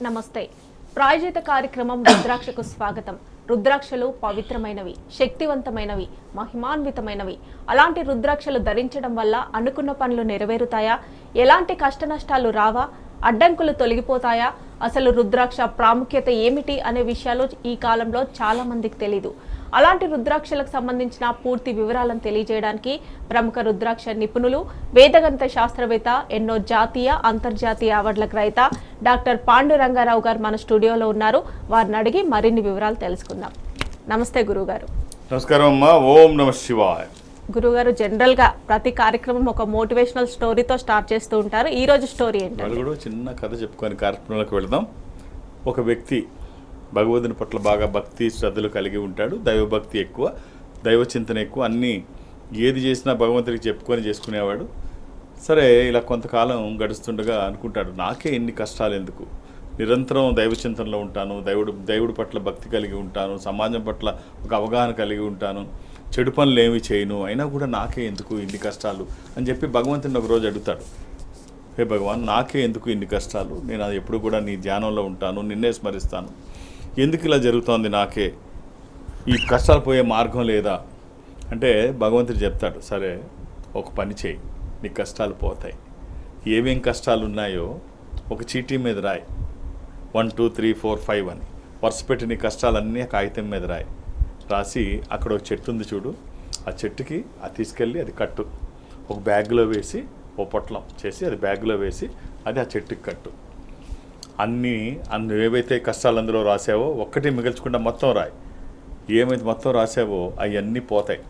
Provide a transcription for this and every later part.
నమస్తే. ప్రాయోజిత కార్యక్రమం రుద్రాక్షకు స్వాగతం. రుద్రాక్షలు పవిత్రమైనవి, శక్తివంతమైనవి, మహిమాన్వితమైనవి. అలాంటి రుద్రాక్షలు ధరించడం వల్ల అనుకున్న పనులు నెరవేరుతాయా? ఎలాంటి కష్టనష్టాలు రావా? అడ్డంకులు తొలగిపోతాయా? అసలు రుద్రాక్ష ప్రాముఖ్యత ఏమిటి అనే విషయాలు ఈ కాలంలో చాలా మందికి తెలీదు. అలాంటి రుద్రాక్షలకు సంబంధించిన పూర్తి వివరాలను తెలియజేయడానికి ప్రముఖ రుద్రాక్ష నిపుణులు, వేదగంత శాస్త్రవేత్త, ఎన్నో జాతీయ అంతర్జాతీయ అవార్డుల గ్రహీత డాక్టర్ పాండురంగారావు గారు మన స్టూడియోలో ఉన్నారు. వారిని అడిగి మరిన్ని వివరాలు తెలుసుకుందాం. నమస్తే గురుగారు. నమస్కారం అమ్మా. ఓం నమ శివాయ. గురుగారు, జనరల్గా ప్రతి కార్యక్రమం ఒక మోటివేషనల్ స్టోరీతో స్టార్ట్ చేస్తూ ఉంటారు. ఈ రోజు స్టోరీ ఏంటి? వాళ్ళు కూడా చిన్న కథ చెప్పుకొని కార్యక్రమంలోకి వెళదాం. ఒక వ్యక్తి భగవంతుని పట్ల బాగా భక్తి శ్రద్ధలు కలిగి ఉంటాడు. దైవభక్తి ఎక్కువ, దైవ చింతన ఎక్కువ. అన్నీ ఏది చేసినా భగవంతుడికి చెప్పుకొని చేసుకునేవాడు. సరే, ఇలా కొంతకాలం గడుస్తుండగా అనుకుంటాడు, నాకే ఇన్ని కష్టాలు ఎందుకు, నిరంతరం దైవ చింతనలో ఉంటాను, దేవుడి పట్ల భక్తి కలిగి ఉంటాను, సమాజం పట్ల ఒక అవగాహన కలిగి ఉంటాను, చెడు పనులు ఏమి చేయను, అయినా కూడా నాకే ఎందుకు ఇన్ని కష్టాలు అని చెప్పి భగవంతుని ఒకరోజు అడుగుతాడు. హే భగవాన్, నాకే ఎందుకు ఇన్ని కష్టాలు, నేను అది ఎప్పుడు కూడా నీ ధ్యానంలో ఉంటాను, నిన్నే స్మరిస్తాను, ఎందుకు ఇలా జరుగుతోంది, నాకే ఈ కష్టాలు పోయే మార్గం లేదా అంటే భగవంతుడు చెప్తాడు, సరే ఒక పని చేయి, నీ కష్టాలు పోతాయి. ఏమేం కష్టాలు ఉన్నాయో ఒక చీటీ మీద రాయి, 1 2 3 4 5 అని వరుస పెట్టి నీ కష్టాలన్నీ ఆ కాగితం మీద రాయి. రాసి అక్కడ ఒక చెట్టు ఉంది చూడు, ఆ చెట్టుకి అది తీసుకెళ్ళి అది కట్టు, ఒక బ్యాగ్లో వేసి, ఓ పొట్లం చేసి అది బ్యాగ్లో వేసి అది ఆ చెట్టుకి కట్టు. అన్నీ ఏవైతే కష్టాలు అందులో రాసావో ఒక్కటి మిగిల్చకుండా మొత్తం రాయి. ఏమైతే మొత్తం రాసావో అవన్నీ పోతాయి,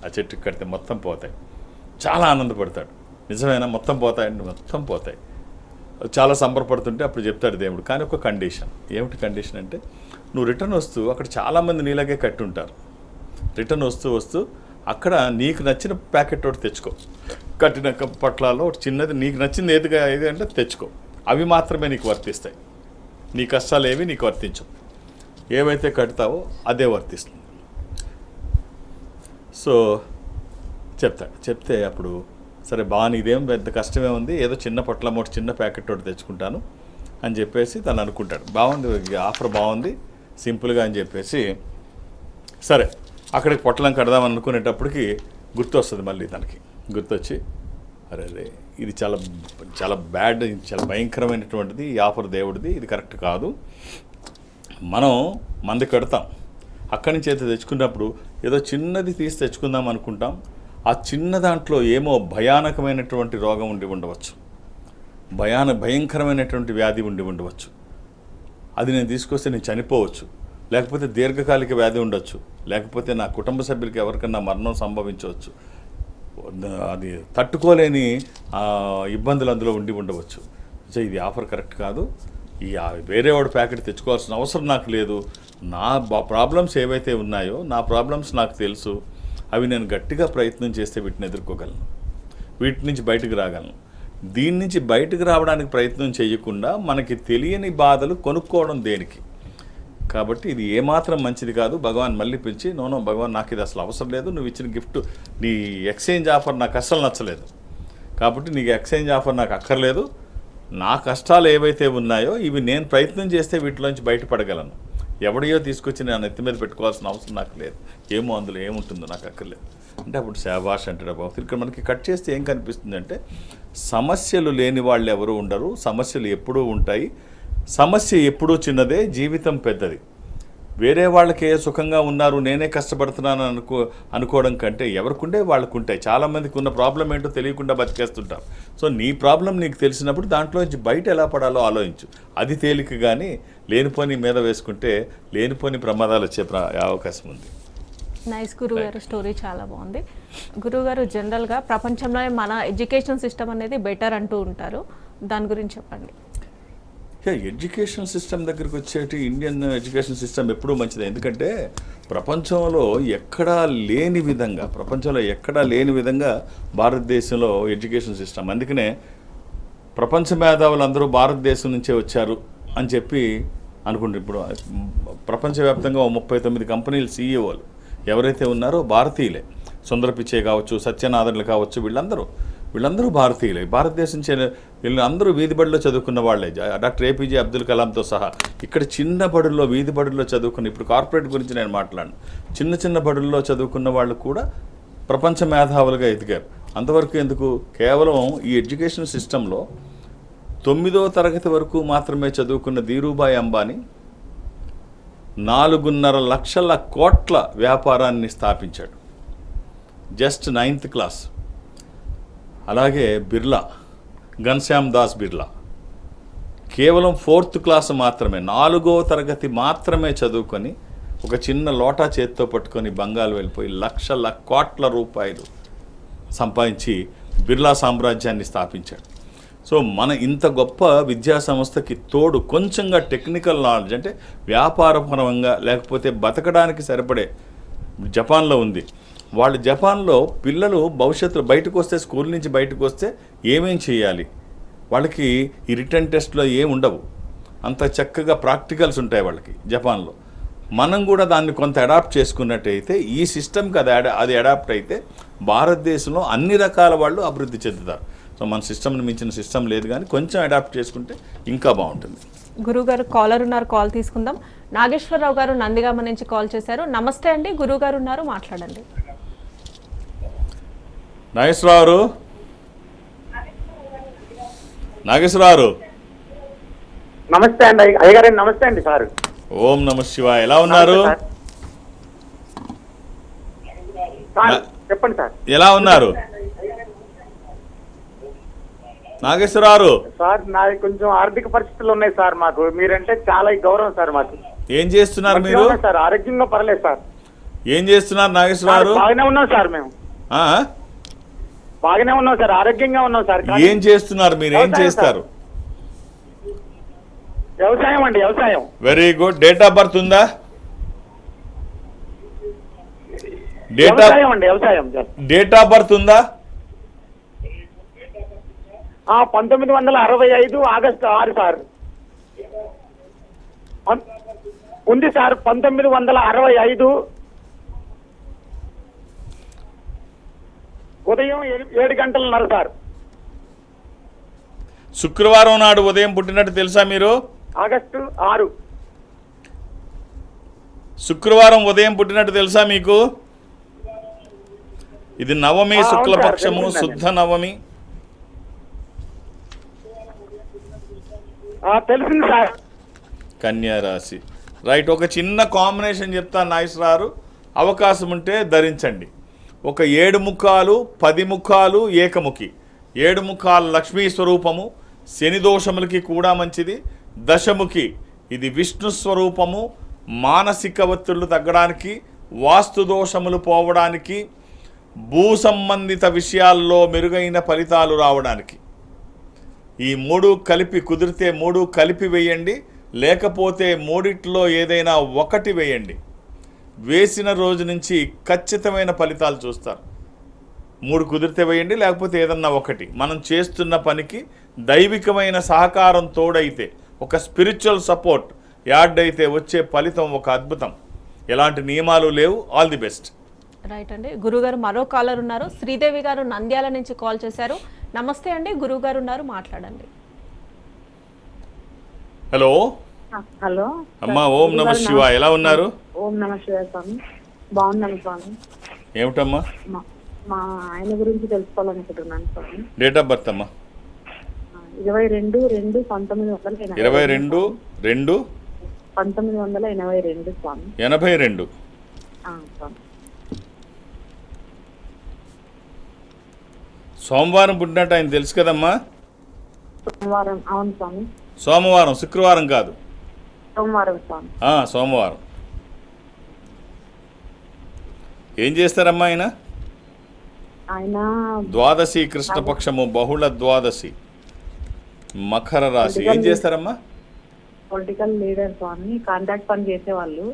ఆ చెట్టుకి కడితే మొత్తం పోతాయి. చాలా ఆనందపడతాడు. నిజమేనా, మొత్తం పోతాయండి? మొత్తం పోతాయి. చాలా సంబరపడుతుంటే అప్పుడు చెప్తాడు దేవుడు, కానీ ఒక కండిషన్. ఏమిటి కండిషన్ అంటే, నువ్వు రిటర్న్ వస్తూ అక్కడ చాలామంది నీలాగే కట్టి ఉంటారు. రిటర్న్ వస్తూ అక్కడ నీకు నచ్చిన ప్యాకెట్ ఒకటి తెచ్చుకో, కట్టిన పట్లాలో ఒకటి చిన్నది నీకు నచ్చింది ఏది అంటే తెచ్చుకో. అవి మాత్రమే నీకు వర్తిస్తాయి. నీ కష్టాలు ఏవి నీకు వర్తించవు. ఏవైతే కడతావో అదే వర్తిస్తుంది. సో చెప్తే అప్పుడు సరే బాగా, ఇదేం పెద్ద కష్టమే ఉంది, ఏదో చిన్న పొట్లం ఒకటి చిన్న ప్యాకెట్ ఒకటి తెచ్చుకుంటాను అని చెప్పేసి తను అనుకుంటాడు. బాగుంది, ఆఫర్ బాగుంది, సింపుల్గా అని చెప్పేసి సరే అక్కడికి పొట్లం కడదాం అనుకునేటప్పటికి గుర్తొస్తుంది. మళ్ళీ తనకి గుర్తొచ్చి, అరే ఇది చాలా చాలా బ్యాడ్, చాలా భయంకరమైనటువంటిది, ఈ ఆఫర్ దేవుడిది, ఇది కరెక్ట్ కాదు. మనం మంది కడతాం, అక్కడి నుంచి అయితే తెచ్చుకున్నప్పుడు ఏదో చిన్నది తీసి తెచ్చుకుందాం అనుకుంటాం. ఆ చిన్న దాంట్లో ఏమో భయానకమైనటువంటి రోగం ఉండి ఉండవచ్చు, భయంకరమైనటువంటి వ్యాధి ఉండి ఉండవచ్చు. అది నేను తీసుకొస్తే నేను చనిపోవచ్చు, లేకపోతే దీర్ఘకాలిక వ్యాధి ఉండొచ్చు, లేకపోతే నా కుటుంబ సభ్యులకి ఎవరికన్నా మరణం సంభవించవచ్చు. అది తట్టుకోలేని ఇబ్బందులు అందులో ఉండి ఉండవచ్చు. ఇది ఆఫర్ కరెక్ట్ కాదు, ఈ వేరే వాడు ప్యాకెట్ తెచ్చుకోవాల్సిన అవసరం నాకు లేదు. నా ప్రాబ్లమ్స్ ఏవైతే ఉన్నాయో నా ప్రాబ్లమ్స్ నాకు తెలుసు, అవి నేను గట్టిగా ప్రయత్నం చేస్తే వీటిని ఎదుర్కోగలను, వీటి నుంచి బయటకు రాగలను. దీని నుంచి బయటకు రావడానికి ప్రయత్నం చేయకుండా మనకి తెలియని బాధలు కొనుక్కోవడం దేనికి? కాబట్టి ఇది ఏమాత్రం మంచిది కాదు. భగవాన్ మళ్ళీ పిలిచి, నోనో భగవాన్, నాకు ఇది అసలు అవసరం లేదు, నువ్వు ఇచ్చిన గిఫ్ట్, నీ ఎక్స్చేంజ్ ఆఫర్ నాకు అస్సలు నచ్చలేదు, కాబట్టి నీకు ఎక్స్చేంజ్ ఆఫర్ నాకు అక్కర్లేదు. నా కష్టాలు ఏవైతే ఉన్నాయో ఇవి నేను ప్రయత్నం చేస్తే వీటిలోంచి బయటపడగలను. ఎవడియో తీసుకొచ్చి నేను నెత్తి మీద పెట్టుకోవాల్సిన అవసరం నాకు లేదు, ఏమో అందులో ఏముంటుందో నాకు అక్కర్లేదు అంటే అప్పుడు శాబాష్ అంటాడు బాబు. ఇక్కడ మనకి కట్ చేస్తే ఏం కనిపిస్తుంది అంటే, సమస్యలు లేని వాళ్ళు ఎవరు ఉండరు, సమస్యలు ఎప్పుడూ ఉంటాయి. సమస్య ఎప్పుడూ చిన్నదే, జీవితం పెద్దది. వేరే వాళ్ళకే సుఖంగా ఉన్నారు, నేనే కష్టపడుతున్నాను అనుకోవడం కంటే ఎవరికుండే వాళ్ళకుంటాయి. చాలామందికి ఉన్న ప్రాబ్లం ఏంటో తెలియకుండా బతికేస్తుంటారు. సో నీ ప్రాబ్లం నీకు తెలిసినప్పుడు దాంట్లోంచి బయట ఎలా పడాలో ఆలోచించు. అది తేలిక, కానీ లేనిపోని మీద వేసుకుంటే లేనిపోని ప్రమాదాలు వచ్చే అవకాశం ఉంది. నైస్ గురుగారు, స్టోరీ చాలా బాగుంది. గురుగారు, జనరల్గా ప్రపంచంలోనే మన ఎడ్యుకేషన్ సిస్టమ్ అనేది బెటర్ అంటూ ఉంటారు, దాని గురించి చెప్పండి. ఎడ్యుకేషన్ సిస్టమ్ దగ్గరికి వచ్చేటి ఇండియన్ ఎడ్యుకేషన్ సిస్టమ్ ఎప్పుడూ మంచిదే. ఎందుకంటే ప్రపంచంలో ఎక్కడా లేని విధంగా భారతదేశంలో ఎడ్యుకేషన్ సిస్టమ్. అందుకనే ప్రపంచ మేధావులు అందరూ భారతదేశం నుంచే వచ్చారు అని చెప్పి అనుకుంటారు. ఇప్పుడు ప్రపంచవ్యాప్తంగా 39 కంపెనీల సీఈఓలు ఎవరైతే ఉన్నారో భారతీయులే. సుందర పిచ్చే కావచ్చు, సత్యనాథన్లు కావచ్చు, వీళ్ళందరూ వీళ్ళందరూ భారతీయులే. భారతదేశం వీళ్ళందరూ వీధి బడిలో చదువుకున్న వాళ్ళే, డాక్టర్ ఏపీజే అబ్దుల్ కలాంతో సహా. ఇక్కడ చిన్న బడుల్లో, వీధి బడుల్లో చదువుకున్న, ఇప్పుడు కార్పొరేట్ గురించి నేను మాట్లాడను, చిన్న చిన్న బడుల్లో చదువుకున్న వాళ్ళు కూడా ప్రపంచ మేధావులుగా ఎదిగారు. అంతవరకు ఎందుకు, కేవలం ఈ ఎడ్యుకేషన్ సిస్టంలో 9వ తరగతి వరకు మాత్రమే చదువుకున్న ధీరూభాయ్ అంబానీ 4.5 లక్షల కోట్ల వ్యాపారాన్ని స్థాపించాడు, జస్ట్ 9th క్లాస్. అలాగే బిర్లా, ఘన్శ్యామ్ దాస్ బిర్లా కేవలం 4th క్లాస్ మాత్రమే, 4వ తరగతి మాత్రమే చదువుకొని ఒక చిన్న లోటా చేత్తో పట్టుకొని బంగాల్ వెళ్ళిపోయి లక్షల కోట్ల రూపాయలు సంపాదించి బిర్లా సామ్రాజ్యాన్ని స్థాపించాడు. సో మన ఇంత గొప్ప విద్యా సంస్థకి తోడు కొంచెంగా టెక్నికల్ నాలెడ్జ్, అంటే వ్యాపారపరంగా లేకపోతే బతకడానికి సరిపడే జపాన్లో ఉంది. వాళ్ళు జపాన్లో పిల్లలు భవిష్యత్తులో బయటకు వస్తే, స్కూల్ నుంచి బయటకు వస్తే ఏమేం చేయాలి, వాళ్ళకి ఈ రిటర్న్ టెస్ట్లో ఏమి ఉండవు, అంత చక్కగా ప్రాక్టికల్స్ ఉంటాయి వాళ్ళకి జపాన్లో. మనం కూడా దాన్ని కొంత అడాప్ట్ చేసుకున్నట్టయితే, ఈ సిస్టమ్కి అది అడాప్ట్ అయితే భారతదేశంలో అన్ని రకాల వాళ్ళు అభివృద్ధి చెందుతారు. సో మన సిస్టమ్ని మించిన సిస్టమ్ లేదు, కానీ కొంచెం అడాప్ట్ చేసుకుంటే ఇంకా బాగుంటుంది. గురుగారు కాలర్ ఉన్నారు, కాల్ తీసుకుందాం. నాగేశ్వరరావు గారు నందిగామ నుంచి కాల్ చేశారు. నమస్తే అండి, గురుగారు ఉన్నారు, మాట్లాడండి. నాగేశ్వరరావు నమస్తే అండి అయ్యగారు. నమస్తే అండి సార్. ఓం నమ శివాయ. ఎలా ఉన్నారు? చెప్పండి సార్. ఎలా ఉన్నారు నాగేశ్వరరావు? సార్ నాది కొంచెం ఆర్థిక పరిస్థితులు ఉన్నాయి సార్. మాకు మీరంటే చాలా గౌరవం సార్. మాకు ఏం చేస్తున్నారు మీరు? సార్ ఆరోగ్యంగా పర్లేదు సార్. ఏం చేస్తున్నారు నాగేశ్వరరావు? బాగానే ఉన్నాం సార్, మేము బాగానే ఉన్నాం సార్, ఆరోగ్యంగా ఉన్నాం సార్. ఏం చేస్తున్నారు మీరు? ఏం చేస్తారు? వ్యవసాయం అండి, వ్యవసాయం. Very good. Date of birth ఉందా? వ్యవసాయం అండి, వ్యవసాయం. డేట్ ఆఫ్ బర్త్ ఉందా? 1965 ఆగస్టు 6 సార్. ఉంది సార్. 1965 ఉదయం 7 గంటలన్నర సార్. శుక్రవారం నాడు ఉదయం పుట్టినట్టు తెలుసా మీరు? ఆగస్టు 6. శుక్రవారం ఉదయం పుట్టినట్టు తెలుసా మీకు? ఇది నవమి, శుక్లపక్షము, శుద్ధ నవమి. తెలిసింది సార్. కన్యా రాశి. రైట్. ఒక చిన్న కాంబినేషన్ చెప్తాను నాగేశ్వరరావు, అవకాశం ఉంటే ధరించండి. ఒక 7 ముఖాలు, 10 ముఖాలు ఏకముఖి. 7 ముఖాలు లక్ష్మీ స్వరూపము, శని దోషములకి కూడా మంచిది. దశముఖి ఇది విష్ణు స్వరూపము, మానసిక ఒత్తిళ్లు తగ్గడానికి, వాస్తు దోషములు పోవడానికి, భూ సంబంధిత విషయాల్లో మెరుగైన ఫలితాలు రావడానికి. ఈ 3 కలిపి కుదిరితే 3 కలిపి వేయండి, లేకపోతే 3 ఏదైనా ఒకటి వేయండి. వేసిన రోజు నుంచి ఖచ్చితమైన ఫలితాలు చూస్తారు. 3 కుదిరితే వేయండి, లేకపోతే ఏదన్నా ఒకటి. మనం చేస్తున్న పనికి దైవికమైన సహకారం తోడైతే, ఒక స్పిరిచువల్ సపోర్ట్ యాడ్ అయితే వచ్చే ఫలితం ఒక అద్భుతం. ఎలాంటి నియమాలు లేవు. All the best. రైట్ అండి. గురుగారు మరో కాలర్ ఉన్నారు, శ్రీదేవి గారు నంద్యాల నుంచి కాల్ చేశారు. నమస్తే అండి, గురుగారు ఉన్నారు, మాట్లాడండి. హలో. హలో అమ్మా, ఓం నమ శివ. ఎలా ఉన్నారు? ఓం నమ శివ స్వామి. బాగున్నాను స్వామి. ఏమిటమ్మా? మా ఆయన గురించి తెలుసుకోవాలనుకుంటున్నాను స్వామి. డేట్ ఆఫ్ బర్త్ అమ్మా? 22/2/1982. 22/2/1982 స్వామి. 82. స్వామి. సోమవారం పుట్టినట్టు ఆయన తెలుసు కదమ్మా? సోమవారం. అవును స్వామి. సోమవారం, శుక్రవారం కాదు. సోమవారం స్వామి. సోమవారం. ఏం చేస్తారమ్మా ఆయన? ఆయన ద్వాదశి కృష్ణపక్షము, బహుళ ద్వాదశి, మకర రాశి. ఏం చేస్తారమ్మా? పొలిటికల్ లీడర్ స్వామి. కాంట్రాక్ట్ పని చేసేవాళ్ళు.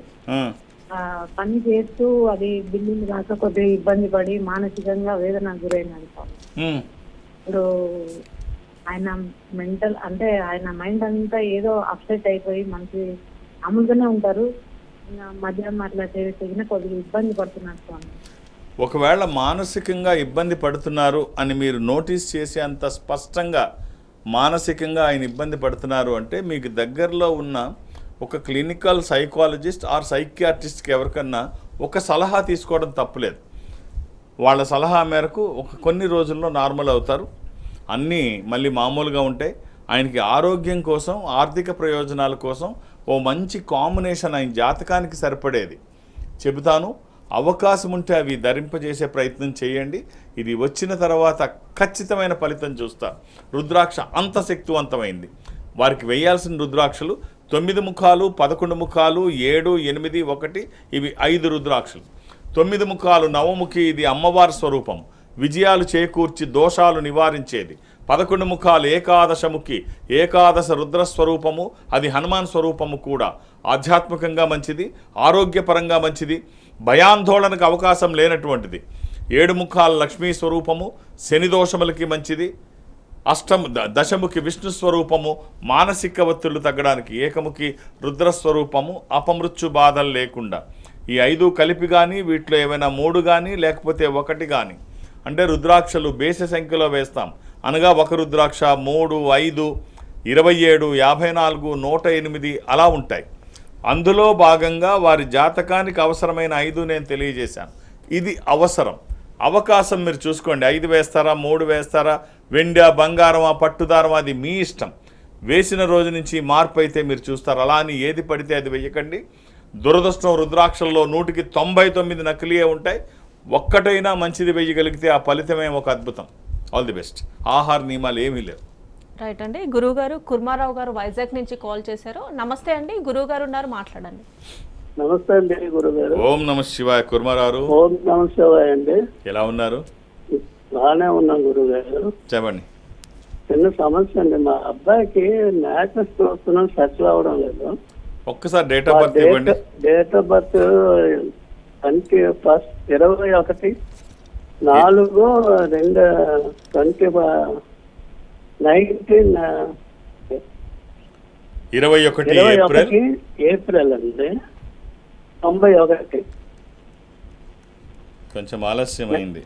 పని చేస్తూ అది బిల్లులు కాక కొద్దిగా ఇబ్బంది పడి మానసికంగా వేదన గురైనది స్వామి. ఇప్పుడు ఆయన మెంటల్, అంటే ఆయన మైండ్ అంతా ఏదో అప్సెట్ అయిపోయి మంచి మామూలుగానే ఉంటారు, మధ్యాహ్నం అట్లా చేసిన కొద్దిగా ఇబ్బంది పడుతున్నారు స్వామి. ఒకవేళ మానసికంగా ఇబ్బంది పడుతున్నారు అని మీరు నోటీస్ చేసే అంత స్పష్టంగా మానసికంగా ఆయన ఇబ్బంది పడుతున్నారు అంటే మీకు దగ్గరలో ఉన్న ఒక క్లినికల్ సైకాలజిస్ట్ ఆర్ సైకియాట్రిస్ట్కి ఎవరికన్నా ఒక సలహా తీసుకోవడం తప్పులేదు. వాళ్ళ సలహా మేరకు కొన్ని రోజుల్లో నార్మల్ అవుతారు, అన్నీ మళ్ళీ మామూలుగా ఉంటాయి. ఆయనకి ఆరోగ్యం కోసం, ఆర్థిక ప్రయోజనాల కోసం ఓ మంచి కాంబినేషన్ ఆయన జాతకానికి సరిపడేది చెబుతాను. అవకాశం ఉంటే అవి ధరింపజేసే ప్రయత్నం చేయండి. ఇది వచ్చిన తర్వాత ఖచ్చితమైన ఫలితం చూస్తారు. రుద్రాక్ష అంత శక్తివంతమైంది. వారికి వేయాల్సిన రుద్రాక్షలు 9 ముఖాలు, 11 ముఖాలు, 7, 8, 1 ఇవి 5 రుద్రాక్షలు. 9 ముఖాలు నవముఖి, ఇది అమ్మవారి స్వరూపం, విజయాలు చేకూర్చి దోషాలు నివారించేది. 11 ముఖాలు ఏకాదశముఖి, ఏకాదశ రుద్రస్వరూపము, అది హనుమాన్ స్వరూపము కూడా. ఆధ్యాత్మికంగా మంచిది, ఆరోగ్యపరంగా మంచిది, భయాందోళనకు అవకాశం లేనటువంటిది. 7 ముఖాల లక్ష్మీ స్వరూపము, శని దోషములకి మంచిది. దశముఖి విష్ణు స్వరూపము, మానసిక ఒత్తిళ్లు తగ్గడానికి. ఏకముఖి రుద్రస్వరూపము, అపమృత్యు బాధలు లేకుండా. ఈ 5 కలిపి కానీ వీటిలో ఏమైనా 3 కానీ లేకపోతే 1 కానీ, అంటే రుద్రాక్షలు బేస సంఖ్యలో వేస్తాం. అనగా 1 రుద్రాక్ష 3, 5, 27, 54, 108 అలా ఉంటాయి. అందులో భాగంగా వారి జాతకానికి అవసరమైన 5 నేను తెలియజేశాను. ఇది అవసరం. అవకాశం మీరు చూసుకోండి. 5 వేస్తారా, 3 వేస్తారా, వెండి బంగారమా, పట్టుదారమా, అది మీ ఇష్టం. వేసిన రోజు నుంచి మార్పు అయితే మీరు చూస్తారు. అలా అని ఏది పడితే అది వేయకండి. దురదృష్టం, రుద్రాక్షల్లో 100కి 99 నకిలీయే ఉంటాయి. ఒక్కటైనా మంచిది వేయగలిగితే ఆ ఫలితమే ఒక అద్భుతం. All the best. ఆహార నియమాలు ఏమీ లేవు. రైట్ అండి. గురువుగారు కుర్మారావు గారు వైజాగ్ నుంచి కాల్ చేశారు. నమస్తే అండి, గురువు గారు ఉన్నారు, మాట్లాడండి. నమస్తే అండి గురుగారు. ఓం నమ శివాయ. కుర్మారావు. ఓం నమ శివాయ అండి. ఎలా ఉన్నారు? బాగానే ఉన్నాం గురుగారు. చెప్పండి. చిన్న సమస్య అండి, మా అబ్బాయికి మ్యాచెస్ చూస్తున్నాం, సెటిల్ అవడం లేదు. ఒక్కసారి డేట్ ఆఫ్ బర్త్ ఇవ్వండి. డేట్ ఆఫ్ బర్త్ 21 ఏప్రిల్ అండి 91. కొంచెం ఆలస్యమైంది.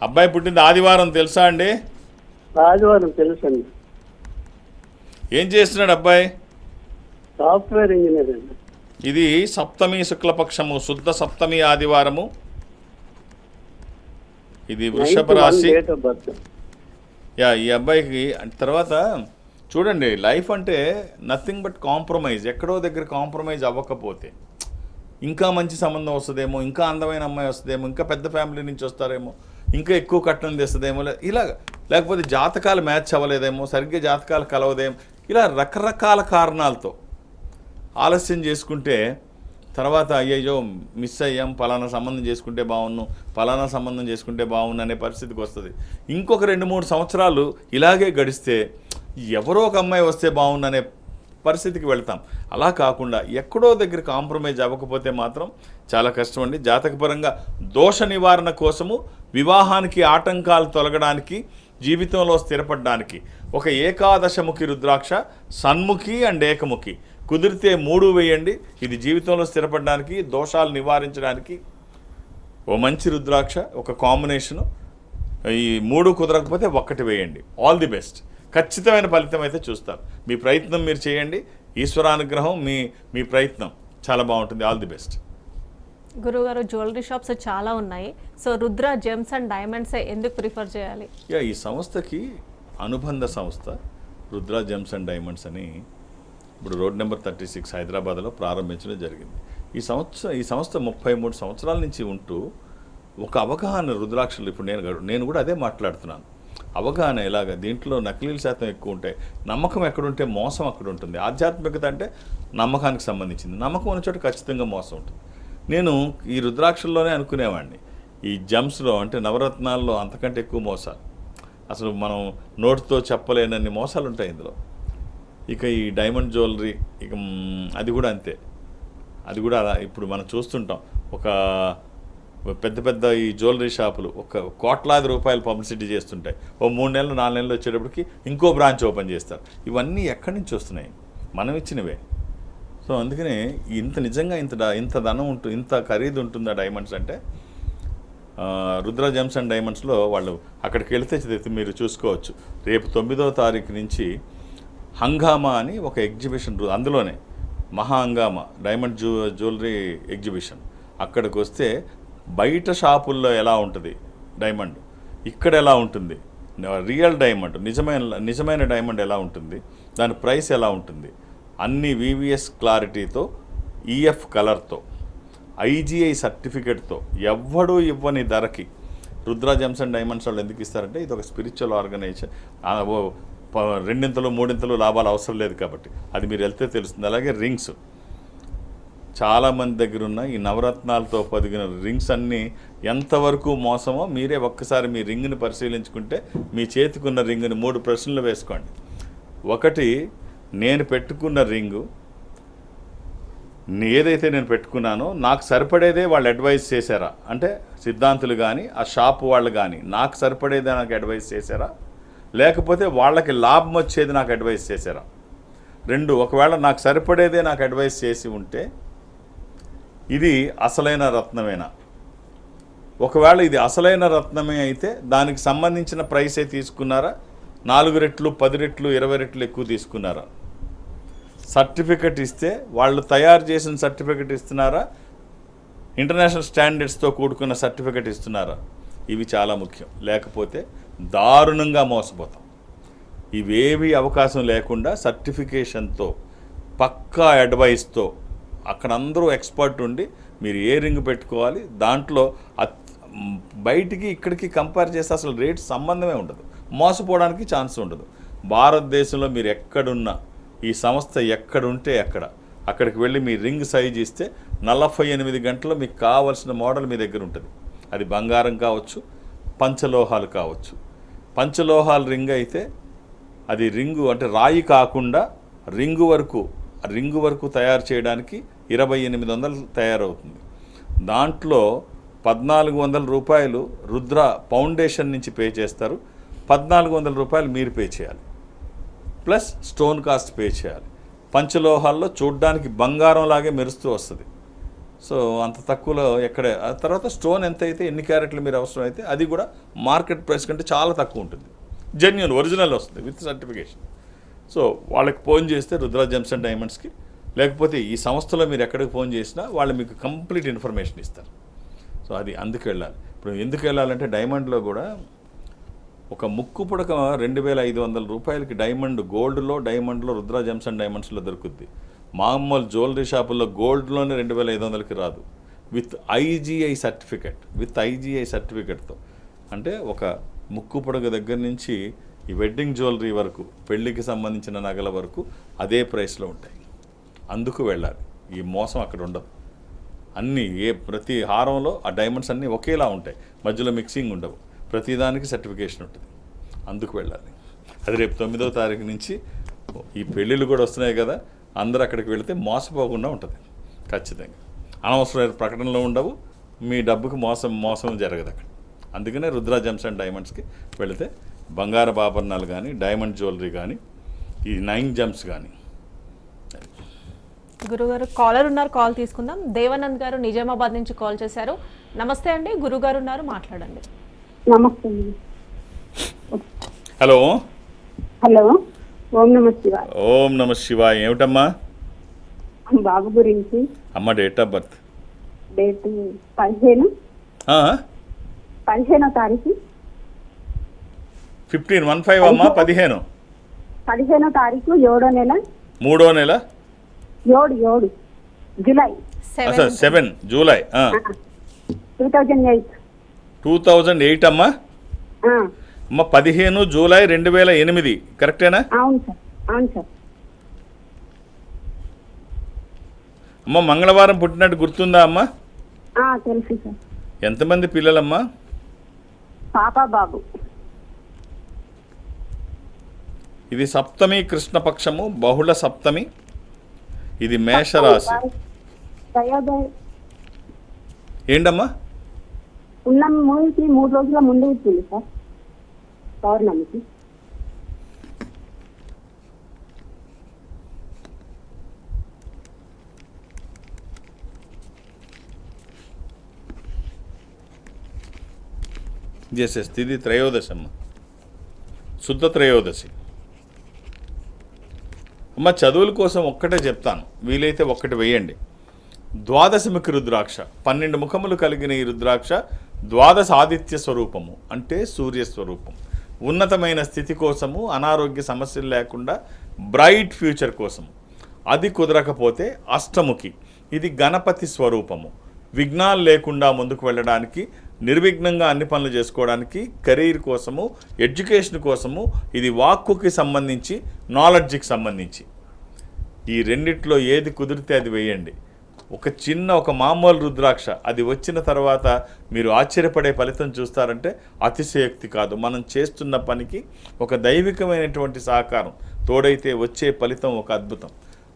అబ్బాయి పుట్టింది ఆదివారం, తెలుసా అండి? ఆదివారం తెలుసండి. ఏం చేస్తున్నాడు అబ్బాయి? సాఫ్ట్వేర్ ఇంజనీర్ అండి. ఇది సప్తమి శుక్లపక్షము, శుద్ధ సప్తమి ఆదివారము. ఇది వృషభ రాశి. Date of birth. ఈ అబ్బాయికి తర్వాత చూడండి, లైఫ్ అంటే నథింగ్ బట్ కాంప్రమైజ్. ఎక్కడో దగ్గర కాంప్రమైజ్ అవ్వకపోతే ఇంకా మంచి సంబంధం వస్తుందేమో, ఇంకా అందమైన అమ్మాయి వస్తుందేమో, ఇంకా పెద్ద ఫ్యామిలీ నుంచి వస్తారేమో, ఇంకా ఎక్కువ కట్నం తెస్తుందేమో, ఇలాగ. లేకపోతే జాతకాలు మ్యాచ్ అవ్వలేదేమో, సరిగ్గా జాతకాలు కలవదేమో, ఇలా రకరకాల కారణాలతో ఆలస్యం చేసుకుంటే తర్వాత అయ్యయ్యో మిస్ అయ్యాం, పలానా సంబంధం చేసుకుంటే బాగున్ను, పలానా సంబంధం చేసుకుంటే బాగున్ను అనే పరిస్థితికి వస్తుంది. ఇంకొక 2-3 సంవత్సరాలు ఇలాగే గడిస్తే ఎవరో ఒక అమ్మాయి వస్తే బాగున్ను అనే పరిస్థితికి వెళ్తాం. అలా కాకుండా ఎక్కడో దగ్గర కాంప్రమైజ్ అవ్వకపోతే మాత్రం చాలా కష్టం అండి. జాతకపరంగా దోష నివారణ కోసము, వివాహానికి ఆటంకాలు తొలగడానికి, జీవితంలో స్థిరపడడానికి ఒక ఏకాదశముఖి రుద్రాక్ష, సన్ముఖి అండ్ ఏకముఖి, కుదిరితే 3 వేయండి. ఇది జీవితంలో స్థిరపడడానికి, దోషాలు నివారించడానికి ఓ మంచి రుద్రాక్ష, ఒక కాంబినేషను. ఈ 3 కుదరకపోతే 1 వేయండి. All the best. ఖచ్చితమైన ఫలితం అయితే చూస్తారు. మీ ప్రయత్నం మీరు చేయండి. ఈశ్వరానుగ్రహం, మీ ప్రయత్నం చాలా బాగుంటుంది. All the best. గురుగారు, జ్యువెలరీ షాప్స్ చాలా ఉన్నాయి. So Rudra gems and diamonds ఎందుకు ప్రిఫర్ చేయాలి? ఈ సంస్థకి అనుబంధ సంస్థ రుద్ర జెమ్స్ అండ్ డైమండ్స్ అని ఇప్పుడు రోడ్ నెంబర్ 36 హైదరాబాద్లో ప్రారంభించడం జరిగింది. ఈ సంస్థ 33 సంవత్సరాల నుంచి ఉంటూ ఒక అవగాహన రుద్రాక్షలు. ఇప్పుడు నేను కూడా అదే మాట్లాడుతున్నాను. అవగాహన ఎలాగ, దీంట్లో నకిలీల శాతం ఎక్కువ ఉంటాయి. నమ్మకం ఎక్కడుంటే మోసం అక్కడ ఉంటుంది. ఆధ్యాత్మికత అంటే నమ్మకానికి సంబంధించింది. నమ్మకం ఉన్న చోట ఖచ్చితంగా మోసం ఉంటుంది. నేను ఈ రుద్రాక్షల్లోనే అనుకునేవాడిని, ఈ జమ్స్లో అంటే నవరత్నాల్లో అంతకంటే ఎక్కువ మోసాలు. అసలు మనం నోటితో చెప్పలేనన్ని మోసాలు ఉంటాయి ఇందులో. ఇక ఈ డైమండ్ జ్యువెలరీ, ఇక అది కూడా అంతే. అది కూడా అలా ఇప్పుడు మనం చూస్తుంటాం. ఒక పెద్ద ఈ జ్యువెలరీ షాపులు ఒక కోట్లాది రూపాయలు పబ్లిసిటీ చేస్తుంటాయి. ఓ 3 నెలలు 4 నెలలు వచ్చేటప్పటికి ఇంకో బ్రాంచ్ ఓపెన్ చేస్తారు. ఇవన్నీ ఎక్కడి నుంచి వస్తున్నాయి? మనం ఇచ్చినవే. సో అందుకనే ఇంత నిజంగా ఇంత ధనం ఇంత ఖరీదు ఉంటుందా డైమండ్స్ అంటే రుద్ర జెమ్స్ అండ్ డైమండ్స్లో వాళ్ళు అక్కడికి వెళితే మీరు చూసుకోవచ్చు. రేపు 9వ తారీఖు నుంచి హంగామా అని ఒక ఎగ్జిబిషన్, అందులోనే మహా హంగామా డైమండ్ జ్యువెలరీ ఎగ్జిబిషన్. అక్కడికి వస్తే బయట షాపుల్లో ఎలా ఉంటుంది డైమండ్, ఇక్కడ ఎలా ఉంటుంది రియల్ డైమండ్, నిజమైన డైమండ్ ఎలా ఉంటుంది, దాని ప్రైస్ ఎలా ఉంటుంది, అన్ని వివిఎస్ క్లారిటీతో, ఈఎఫ్ కలర్తో, ఐజీఐ సర్టిఫికేట్తో ఎవ్వడూ ఇవ్వని ధరకి రుద్ర జెమ్స్ అండ్ డైమండ్స్ వాళ్ళు ఎందుకు ఇస్తారంటే ఇది ఒక స్పిరిచువల్ ఆర్గనైజేషన్. 2 3 లాభాలు అవసరం లేదు కాబట్టి అది మీరు వెళ్తే తెలుస్తుంది. అలాగే రింగ్స్, చాలామంది దగ్గర ఉన్న ఈ నవరత్నాలతో పొదిగిన రింగ్స్ అన్నీ ఎంతవరకు మోసమో మీరే ఒక్కసారి మీ రింగ్ని పరిశీలించుకుంటే మీ చేతికున్న రింగ్ని 3 ప్రశ్నలు వేసుకోండి. ఒకటి, నేను పెట్టుకున్న రింగు ఏదైతే నేను పెట్టుకున్నానో నాకు సరిపడేదే వాళ్ళు అడ్వైస్ చేశారా, అంటే సిద్ధాంతులు కానీ ఆ షాప్ వాళ్ళు కానీ నాకు సరిపడేదే నాకు అడ్వైస్ చేశారా, లేకపోతే వాళ్ళకి లాభం వచ్చేది నాకు అడ్వైస్ చేశారా. 2, ఒకవేళ నాకు సరిపడేదే నాకు అడ్వైస్ చేసి ఉంటే ఇది అసలైన రత్నమేనా, ఒకవేళ ఇది అసలైన రత్నమే అయితే దానికి సంబంధించిన ప్రైసే తీసుకున్నారా, 4 రెట్లు 10 రెట్లు 20 రెట్లు ఎక్కువ తీసుకున్నారా, సర్టిఫికెట్ ఇస్తే వాళ్ళు తయారు చేసిన సర్టిఫికెట్ ఇస్తున్నారా, ఇంటర్నేషనల్ స్టాండర్డ్స్తో కూడుకున్న సర్టిఫికెట్ ఇస్తున్నారా, ఇవి చాలా ముఖ్యం. లేకపోతే దారుణంగా మోసపోతాం. ఇవేవి అవకాశం లేకుండా సర్టిఫికేషన్తో, పక్కా అడ్వైస్తో, అక్కడ అందరూ ఎక్స్పర్ట్ ఉండి మీరు ఏ రింగ్ పెట్టుకోవాలి, దాంట్లో బయటికి ఇక్కడికి కంపేర్ చేస్తే అసలు రేట్ సంబంధమే ఉండదు, మోసపోవడానికి ఛాన్స్ ఉండదు. భారతదేశంలో మీరు ఎక్కడున్నా, ఈ సంస్థ ఎక్కడుంటే అక్కడికి వెళ్ళి మీ రింగ్ సైజ్ ఇస్తే 48 గంటల్లో మీకు కావాల్సిన మోడల్ మీ దగ్గర ఉంటుంది. అది బంగారం కావచ్చు, పంచలోహాలు కావచ్చు. పంచలోహాల రింగ్ అయితే అది రింగు అంటే రాయి కాకుండా రింగు వరకు తయారు చేయడానికి 2800 తయారవుతుంది. దాంట్లో 1400 రూపాయలు రుద్ర ఫౌండేషన్ నుంచి పే చేస్తారు, 1400 రూపాయలు మీరు పే చేయాలి, ప్లస్ స్టోన్ కాస్ట్ పే చేయాలి. పంచలోహాల్లో చూడ్డానికి బంగారం లాగే మెరుస్తూ వస్తుంది. సో అంత తక్కువలో ఎక్కడే. ఆ తర్వాత స్టోన్ ఎంత అయితే, ఎన్ని క్యారెట్లు మీరు అవసరం అయితే అది కూడా మార్కెట్ ప్రైస్ కంటే చాలా తక్కువ ఉంటుంది. జెన్యూన్ ఒరిజినల్ వస్తుంది విత్ సర్టిఫికేషన్. సో వాళ్ళకి ఫోన్ చేస్తే రుద్ర జెమ్స్ అండ్ డైమండ్స్కి, లేకపోతే ఈ సంస్థలో మీరు ఎక్కడికి ఫోన్ చేసినా వాళ్ళు మీకు కంప్లీట్ ఇన్ఫర్మేషన్ ఇస్తారు. సో అది అందుకు వెళ్ళాలి. ఇప్పుడు ఎందుకు వెళ్ళాలంటే డైమండ్లో కూడా ఒక ముక్కు పుడక 2500 రూపాయలకి డైమండ్లో రుద్ర జెమ్స్ అండ్ డైమండ్స్లో దొరుకుద్ది. మామూలు జ్యువెలరీ షాపుల్లో గోల్డ్లోనే 2500కి రాదు. విత్ ఐజీఐ సర్టిఫికెట్తో, అంటే ఒక ముక్కు పుడక దగ్గర నుంచి ఈ వెడ్డింగ్ జ్యువెలరీ వరకు, పెళ్ళికి సంబంధించిన నగల వరకు అదే ప్రైస్లో ఉంటాయి. అందుకు వెళ్ళాలి. ఈ మోసం అక్కడ ఉండదు. అన్నీ ప్రతి హారంలో ఆ డైమండ్స్ అన్నీ ఒకేలా ఉంటాయి, మధ్యలో మిక్సింగ్ ఉండవు, ప్రతిదానికి సర్టిఫికేషన్ ఉంటుంది. అందుకు వెళ్ళాలి. అది రేపు 9వ తారీఖు నుంచి ఈ పెళ్ళిళ్ళు కూడా వస్తున్నాయి కదా, అందరూ అక్కడికి వెళితే మోసపోకుండా ఉంటుంది. ఖచ్చితంగా అనవసరమైన ప్రకటనలు ఉండవు, మీ డబ్బుకు మోసం జరగదు అక్కడ. అందుకనే రుద్ర జెమ్స్ అండ్ డైమండ్స్కి వెళితే బంగారపు ఆభరణాలు కానీ, డైమండ్ జ్యువెలరీ కానీ, ఈ 9 జెమ్స్ కానీ. గురుగారు కాలర్ ఉన్నారు, కాల్ తీసుకుందాం. దేవానంద్ గారు నిజామాబాద్ నుంచి కాల్ చేశారు. నమస్తే అండి, గురుగారు ఉన్నారు, మాట్లాడండి. నమస్తే. హలో. ఓం నమ శివాయ. ఓం నమ శివాయ. ఏమిటమ్మా? బాబు గురించి. అమ్మ డేట్ ఆఫ్ బర్త్? డేట్ 15వ తారీఖు 15 అమ్మా. 15వ తారీఖు 7వ నెల 3వ నెల 7 జూలై 7 జూలై 2008 అమ్మా. అమ్మ 15 జూలై 2008 కరెక్టేనా? అవును సార్. అమ్మ మంగళవారం పుట్టినట్టు గుర్తుందా అమ్మా? తెలుసు సార్. ఎంతమంది పిల్లలమ్మా? పాప బాబు. ఇది సప్తమి, కృష్ణపక్షము, బహుళ సప్తమి. ఇది మేషరాశి. ఏంటమ్మా? పున్నమికి 3 రోజుల ముందు వచ్చింది సార్, పౌర్ణమికి. ఎస్ తిది త్రయోదశి అమ్మ, శుద్ధ త్రయోదశి అమ్మ. చదువుల కోసం ఒక్కటే చెప్తాను, వీలైతే ఒక్కటి వేయండి. ద్వాదశముఖి రుద్రాక్ష, 12 ముఖములు కలిగిన ఈ రుద్రాక్ష ద్వాదశ ఆదిత్య స్వరూపము, అంటే సూర్యస్వరూపం. ఉన్నతమైన స్థితి కోసము, అనారోగ్య సమస్యలు లేకుండా బ్రైట్ ఫ్యూచర్ కోసము. అది కుదరకపోతే అష్టముఖి, ఇది గణపతి స్వరూపము. విఘ్నాలు లేకుండా ముందుకు వెళ్ళడానికి, నిర్విఘ్నంగా అన్ని పనులు చేసుకోవడానికి, కెరీర్ కోసము, ఎడ్యుకేషన్ కోసము. ఇది వాక్కుకి సంబంధించి, నాలెడ్జ్కి సంబంధించి. ఈ రెండిట్లో ఏది కుదిరితే అది వేయండి. ఒక మామూలు రుద్రాక్ష, అది వచ్చిన తర్వాత మీరు ఆశ్చర్యపడే ఫలితం చూస్తారంటే అతిశయోక్తి కాదు. మనం చేస్తున్న పనికి ఒక దైవికమైనటువంటి సహకారం తోడైతే వచ్చే ఫలితం ఒక అద్భుతం.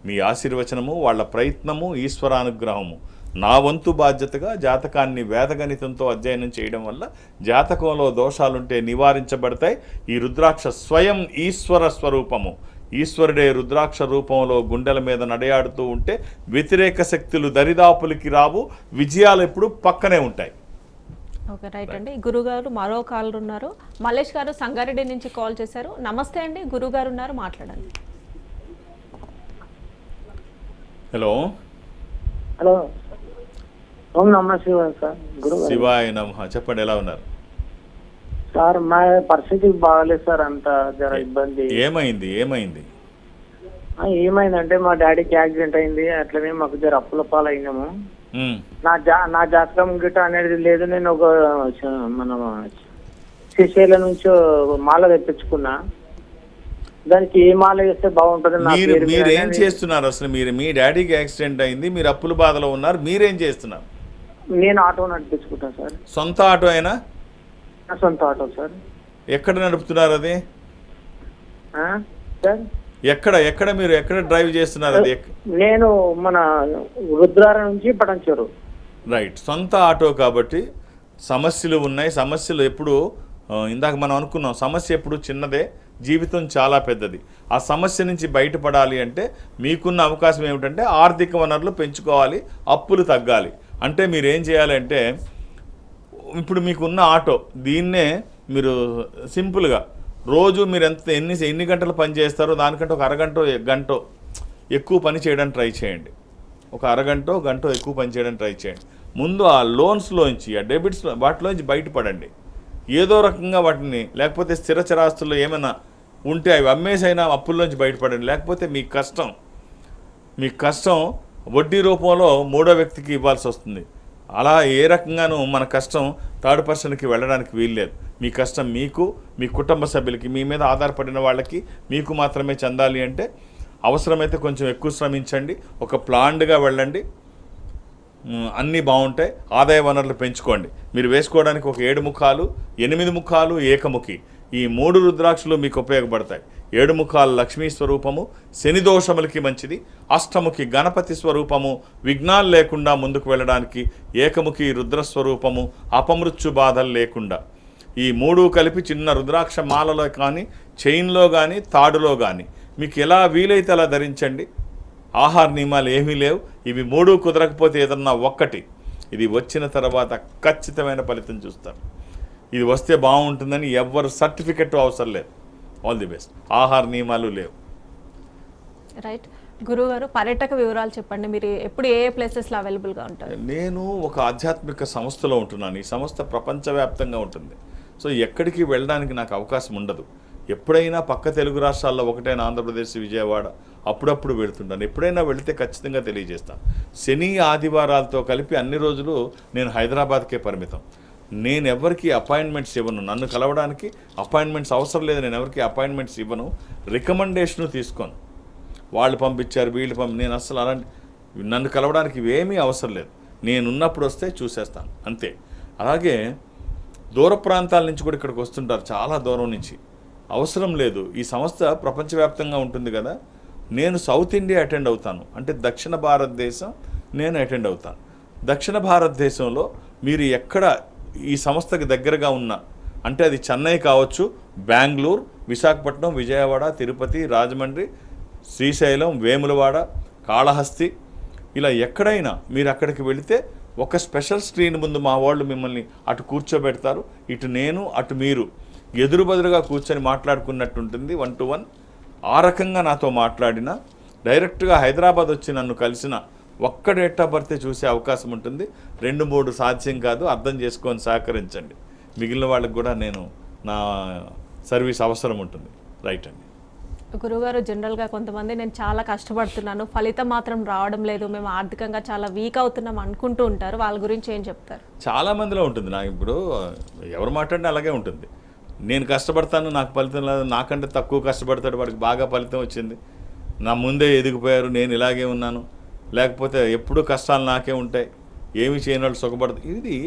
మీ ఆశీర్వచనము, వాళ్ళ ప్రయత్నము, ఈశ్వరానుగ్రహము. నా వంతు బాధ్యతగా జాతకాన్ని వేదగణితంతో అధ్యయనం చేయడం వల్ల జాతకంలో దోషాలుంటే నివారించబడతాయి. ఈ రుద్రాక్ష స్వయం ఈశ్వర స్వరూపము. ఈశ్వరుడే రుద్రాక్ష రూపంలో గుండెల మీద నడయాడుతూ ఉంటే వ్యతిరేక శక్తులు దరిదాపులకి రావు, విజయాలు ఎప్పుడు పక్కనే ఉంటాయి. ఓకే, రైట్ అండి. గురుగారు మరో కాలర్ ఉన్నారు. మల్లేష్ గారు సంగారెడ్డి నుంచి కాల్ చేశారు. నమస్తే అండి, గురుగారు ఉన్నారు, మాట్లాడండి. హలో హలో, ఓం నమ శివాయ సార్. శివాయ నమః. చెప్పండి, ఎలా ఉన్నారు సార్? మా పరిస్థితి బాగాలేదు సార్, అంత జర ఇబ్బంది. ఏమైంది? ఏమైందంటే మా డాడీకి యాక్సిడెంట్ అయింది, అట్లనే మాకు జర అప్పుల పాలైనాము. నా జాతకం గిట్ట అనేది లేదు. నేను ఒక మన శ్రీశైలం నుంచి మాల తెప్పించుకున్నా. దానికి ఏ మాల వేస్తే బాగుంటుంది? మీరేం చేస్తున్నారు అసలు? మీ డాడీకి యాక్సిడెంట్ అయింది, మీరు అప్పుల బాధలో ఉన్నారు, మీరేం చేస్తున్నారు? నేను ఆటో నడిపించుకుంటా సార్. సొంత ఆటో అయినా? సొంత ఆటో సార్. ఎక్కడ నడుపుతున్నారు అది? సార్ మీరు ఎక్కడ డ్రైవ్ చేస్తున్నారు అది? నేను మన రుద్రార నుంచి పటంచూరు. రైట్, సొంత ఆటో కాబట్టి సమస్యలు ఉన్నాయి. సమస్యలు ఎప్పుడు, ఇందాక మనం అనుకున్నాం, సమస్య ఎప్పుడు చిన్నదే, జీవితం చాలా పెద్దది. ఆ సమస్య నుంచి బయటపడాలి అంటే మీకున్న అవకాశం ఏమిటంటే ఆర్థిక వనరులు పెంచుకోవాలి, అప్పులు తగ్గాలి. అంటే మీరు ఏం చేయాలంటే, ఇప్పుడు మీకున్న ఆటో, దీన్నే మీరు సింపుల్గా రోజు మీరు ఎన్ని గంటలు పని చేస్తారో దానికంటే ఒక గంట ఎక్కువ పని చేయడానికి ట్రై చేయండి. ఒక గంట ఎక్కువ పని చేయడానికి ట్రై చేయండి. ముందు ఆ లోన్స్లోంచి, ఆ డెబిట్స్, వాటిలోంచి బయటపడండి. ఏదో రకంగా వాటిని, లేకపోతే స్థిర చరాస్తుల్లో ఏమైనా ఉంటే అవి అమ్మేసైనా అప్పుల్లోంచి బయటపడండి. లేకపోతే మీ కష్టం వడ్డీ రూపంలో మూడో వ్యక్తికి ఇవ్వాల్సి వస్తుంది. అలా ఏ రకంగానూ మన కష్టం థర్డ్ పర్సన్కి వెళ్ళడానికి వీల్లేదు. మీ కష్టం మీకు, మీ కుటుంబ సభ్యులకి, మీ మీద ఆధారపడిన వాళ్ళకి, మీకు మాత్రమే చెందాలి. అంటే అవసరమైతే కొంచెం ఎక్కువ శ్రమించండి, ఒక ప్లాన్డ్గా వెళ్ళండి, అన్నీ బాగుంటాయి. ఆదాయ వనరులు పెంచుకోండి. మీరు వేసుకోవడానికి ఒక 7 ముఖాలు, 8 ముఖాలు, ఏకముఖి, ఈ 3 రుద్రాక్షలు మీకు ఉపయోగపడతాయి. 7 ముఖాలు లక్ష్మీ స్వరూపము, శని దోషములకి మంచిది. అష్టముఖి గణపతి స్వరూపము, విఘ్నాలు లేకుండా ముందుకు వెళ్ళడానికి. ఏకముఖి రుద్రస్వరూపము, అపమృత్యు బాధలు లేకుండా. ఈ 3 కలిపి చిన్న రుద్రాక్ష మాలలో కానీ, చైన్లో కానీ, తాడులో కానీ మీకు ఎలా వీలైతే అలా ధరించండి. ఆహార నియమాలు ఏమీ లేవు. ఇవి 3 కుదరకపోతే ఏదన్నా ఒక్కటి, ఇది వచ్చిన తర్వాత ఖచ్చితమైన ఫలితం చూస్తారు. ఇది వస్తే బాగుంటుందని ఎవరు సర్టిఫికెట్ అవసరం లేదు. All the best. ఆహార నియమాలు లేవు. రైట్. గురుగారు పర్యాటక వివరాలు చెప్పండి. మీరు ఎప్పుడు ఏ ప్లేసెస్లో అవైలబుల్గా ఉంటారు? నేను ఒక ఆధ్యాత్మిక సంస్థలో ఉంటున్నాను. ఈ సంస్థ ప్రపంచవ్యాప్తంగా ఉంటుంది. సో ఎక్కడికి వెళ్ళడానికి నాకు అవకాశం ఉండదు. ఎప్పుడైనా పక్క తెలుగు రాష్ట్రాల్లో ఒకటైనా ఆంధ్రప్రదేశ్, విజయవాడ అప్పుడప్పుడు వెళుతుంటాను. ఎప్పుడైనా వెళితే ఖచ్చితంగా తెలియజేస్తాను. శని ఆదివారాలతో కలిపి అన్ని రోజులు నేను హైదరాబాద్కే పరిమితం. నేను ఎవరికి అపాయింట్మెంట్స్ ఇవ్వను. నన్ను కలవడానికి అపాయింట్మెంట్స్ అవసరం లేదు. నేను ఎవరికి అపాయింట్మెంట్స్ ఇవ్వను. రికమెండేషను తీసుకోను. వాళ్ళు పంపించారు, వీళ్ళు నేను అసలు అలాంటి, నన్ను కలవడానికి ఇవేమీ అవసరం లేదు. నేనున్నప్పుడు వస్తే చూసేస్తాను, అంతే. అలాగే దూర ప్రాంతాల నుంచి కూడా ఇక్కడికి వస్తుంటారు, చాలా దూరం నుంచి. అవసరం లేదు. ఈ సంస్థ ప్రపంచవ్యాప్తంగా ఉంటుంది కదా. నేను సౌత్ ఇండియా అటెండ్ అవుతాను, అంటే దక్షిణ భారతదేశం నేను అటెండ్ అవుతాను. దక్షిణ భారతదేశంలో మీరు ఎక్కడ ఈ సంస్థకి దగ్గరగా ఉన్న, అంటే అది చెన్నై కావచ్చు, బెంగళూరు, విశాఖపట్నం, విజయవాడ, తిరుపతి, రాజమండ్రి, శ్రీశైలం, వేములవాడ, కాళహస్తి, ఇలా ఎక్కడైనా మీరు అక్కడికి వెళితే ఒక స్పెషల్ స్క్రీన్ ముందు మా వాళ్ళు మిమ్మల్ని అటు కూర్చోబెడతారు, ఇటు నేను అటు మీరు ఎదురు బదురుగా కూర్చొని మాట్లాడుకున్నట్టుంటుంది 1 to 1. ఆ రకంగా నాతో మాట్లాడిన డైరెక్ట్గా హైదరాబాద్ వచ్చి నన్ను కలిసిన ఒక్క డేట్ ఆఫ్ బర్త్ చూసే అవకాశం ఉంటుంది. 2-3 సాధ్యం కాదు. అర్థం చేసుకొని సహకరించండి. మిగిలిన వాళ్ళకి కూడా నేను నా సర్వీస్ అవసరం ఉంటుంది. రైట్ అండి. గురుగారు, జనరల్గా కొంతమంది నేను చాలా కష్టపడుతున్నాను, ఫలితం మాత్రం రావడం లేదు, మేము ఆర్థికంగా చాలా వీక్ అవుతున్నాం అనుకుంటూ ఉంటారు. వాళ్ళ గురించి ఏం చెప్తారు? చాలా మందిలో ఉంటుంది. నాకు ఇప్పుడు ఎవరు మాట్లాడినా అలాగే ఉంటుంది. నేను కష్టపడతాను, నాకు ఫలితం లేదు, నాకంటే తక్కువ కష్టపడతాడు, వాడికి బాగా ఫలితం వచ్చింది, నా ముందే ఎదిగిపోయారు, నేను ఇలాగే ఉన్నాను, లేకపోతే ఎప్పుడూ కష్టాలు నాకే ఉంటాయి, ఏమి చేయని వాళ్ళు సుఖపడదు. ఇది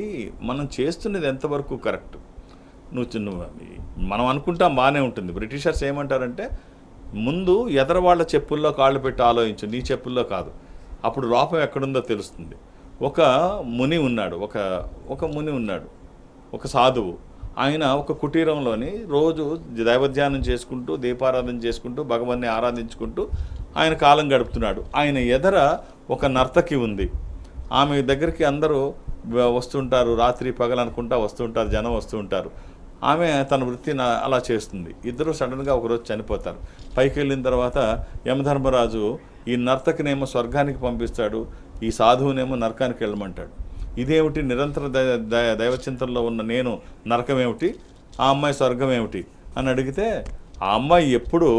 మనం చేస్తున్నది ఎంతవరకు కరెక్ట్? నువ్వు మనం అనుకుంటాం బాగానే ఉంటుంది. బ్రిటిషర్స్ ఏమంటారంటే ముందు ఎదర వాళ్ళ చెప్పుల్లో కాళ్ళు పెట్టి ఆలోచించు, నీ చెప్పుల్లో కాదు, అప్పుడు లోపం ఎక్కడుందో తెలుస్తుంది. ఒక ముని ఉన్నాడు, ఒక ముని ఉన్నాడు, ఒక సాధువు. ఆయన ఒక కుటీరంలోని రోజు దైవధ్యానం చేసుకుంటూ, దీపారాధన చేసుకుంటూ, భగవాన్ని ఆరాధించుకుంటూ ఆయన కాలం గడుపుతున్నాడు. ఆయన ఎదర ఒక నర్తకి ఉంది. ఆమె దగ్గరికి అందరూ వస్తుంటారు, రాత్రి పగలనుకుంటా వస్తుంటారు, జనం వస్తూ ఉంటారు. ఆమె తన వృత్తిని అలా చేస్తుంది. ఇద్దరు సడన్గా ఒకరోజు చనిపోతారు. పైకి వెళ్ళిన తర్వాత యమధర్మరాజు ఈ నర్తకినేమో స్వర్గానికి పంపిస్తాడు, ఈ సాధువునేమో నరకానికి వెళ్ళమంటాడు. ఇదేమిటి, నిరంతర దైవచింతనలో ఉన్న నేను నరకం ఏమిటి, ఆ అమ్మాయి స్వర్గం ఏమిటి అని అడిగితే, ఆ అమ్మాయి ఎప్పుడూ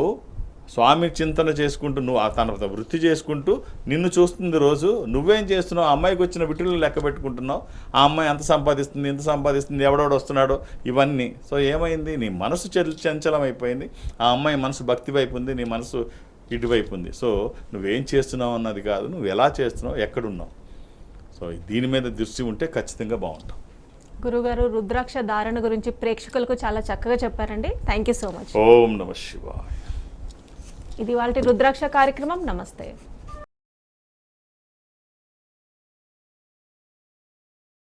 స్వామి చింతన చేసుకుంటూ నువ్వు తన వృత్తి చేసుకుంటూ నిన్ను చూస్తుంది రోజు. నువ్వేం చేస్తున్నావు? ఆ అమ్మాయికి వచ్చిన విటులను లెక్క పెట్టుకుంటున్నావు. ఆ అమ్మాయి ఎంత సంపాదిస్తుంది, ఎంత సంపాదిస్తుంది, ఎవడెవడు వస్తున్నాడో ఇవన్నీ. సో ఏమైంది, నీ మనసు చంచలం అయిపోయింది, ఆ అమ్మాయి మనసు భక్తి వైపు ఉంది, నీ మనసు ఇటువైపు ఉంది. సో నువ్వేం చేస్తున్నావు అన్నది కాదు, నువ్వు ఎలా చేస్తున్నావు, ఎక్కడున్నావు. సో దీని మీద దృష్టి ఉంటే ఖచ్చితంగా బాగుంటాం. గురుగారు, రుద్రాక్ష ధారణ గురించి ప్రేక్షకులకు చాలా చక్కగా చెప్పారండి. Thank you so much. ఓం నమః శివాయ. ఇది వాళ్ళ రుద్రాక్ష కార్యక్రమం. నమస్తే.